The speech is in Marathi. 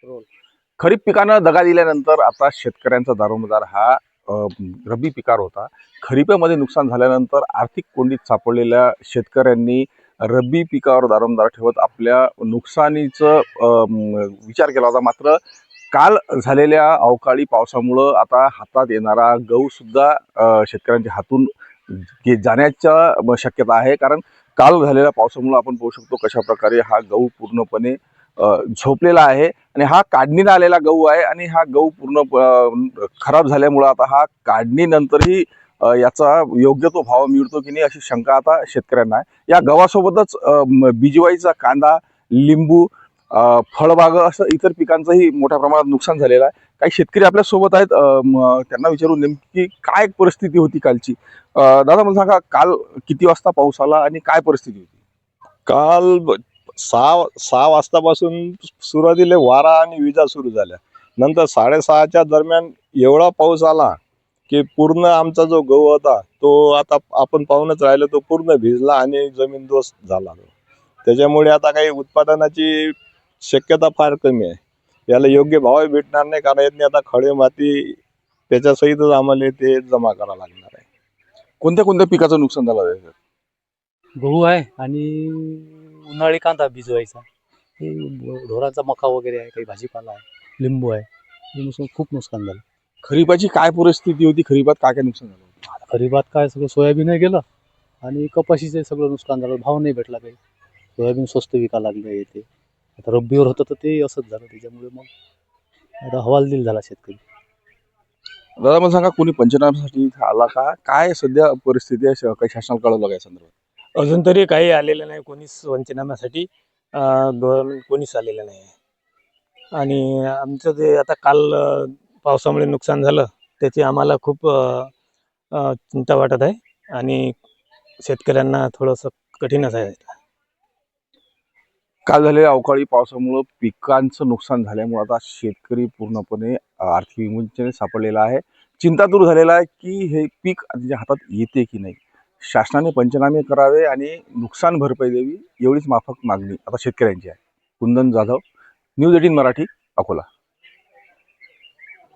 रोल. खरीप पिकानं दगा दिल्यानंतर आता शेतकऱ्यांचा दारोमदार हा रब्बी पिकावर होता. खरीपामध्ये नुकसान झाल्यानंतर आर्थिक कोंडीत सापडलेल्या शेतकऱ्यांनी रब्बी पिकावर दारोमदार ठेवत आपल्या नुकसानीचं विचार केला होता. मात्र काल झालेल्या अवकाळी पावसामुळं आता हातात येणारा गहू सुद्धा शेतकऱ्यांच्या हातून जाण्याच्या शक्यता आहे. कारण काल झालेल्या पावसामुळे आपण पाहू शकतो कशा प्रकारे हा गहू पूर्णपणे झोपलेला आहे आणि हा काढणीला आलेला गहू आहे आणि हा गहू पूर्ण खराब झाल्यामुळे आता हा काढणीनंतरही याचा योग्य तो भाव मिळतो की नाही अशी शंका आता शेतकऱ्यांना आहे. या गव्हासोबतच बिजवाईचा कांदा, लिंबू, फळबाग असं इतर पिकांचंही मोठ्या प्रमाणात नुकसान झालेलं आहे. काही शेतकरी आपल्या सोबत आहेत, त्यांना विचारून नेमकी काय परिस्थिती होती कालची. दादा मला सांगा, काल किती वाजता पाऊस आला आणि काय परिस्थिती होती? काल 6 वाजतापासून सुरुवातीला वारा आणि विजा सुरू झाल्या. नंतर 6:30च्या दरम्यान एवढा पाऊस आला की पूर्ण आमचा जो गहू होता तो आता आपण पाहूनच राहिलो, तो पूर्ण भिजला आणि जमीनदोस्त झाला. त्याच्यामुळे आता काही उत्पादनाची शक्यता फार कमी आहे. याला योग्य भाव भेटणार नाही, कारण यातनी आता खडे माती त्याच्यासहितच आम्हाला ते जमा करावं लागणार आहे. कोणत्या कोणत्या पिकाचं नुकसान झालं आहे? गहू आहे आणि उन्हाळी कांदा भिजवायचा, हे ढोरांचा मका वगैरे आहे, काही भाजीपाला आहे, लिंबू आहे. हे खूप नुकसान झालं. खरीपाची काय परिस्थिती होती? खरीपात काय काय नुकसान झालं? खरीपात काय सगळं सोयाबीन गेलं आणि कपाशीचे सगळं नुकसान झालं. भाव नाही भेटला काही. सोयाबीन स्वस्त विकायला लागले येते. आता रब्बीवर होतं तर ते असंच झालं. त्याच्यामुळे मग आता हवालदिल झाला शेतकरी. दादा मला सांगा, कोणी पंचनाम्यासाठी इथे आला का? काय सध्या परिस्थिती आहे? काही शासनाला कळवलं का या संदर्भात? अजून तरी काही आलेलं नाही, कोणीच पंचनाम्यासाठी गव्हर्नमेंट कोणीच आलेलं नाही. आणि आमचं ते आता काल पावसामुळे नुकसान झालं, त्याची आम्हाला खूप चिंता वाटत आहे आणि शेतकऱ्यांना थोडंसं कठीणच आहे. काल झालेल्या अवकाळी पावसामुळं पिकांचं नुकसान झाल्यामुळे आता शेतकरी पूर्णपणे आर्थिक विमुंचने सापडलेला आहे. चिंतातूर झालेला आहे की हे पीक त्याच्या हातात येते की नाही. शासनाने पंचनामे करावे आणि नुकसान भरपाई द्यावी, एवढीच माफक मागणी आता शेतकऱ्यांची आहे. कुंदन जाधव, न्यूज 18 मराठी, अकोला.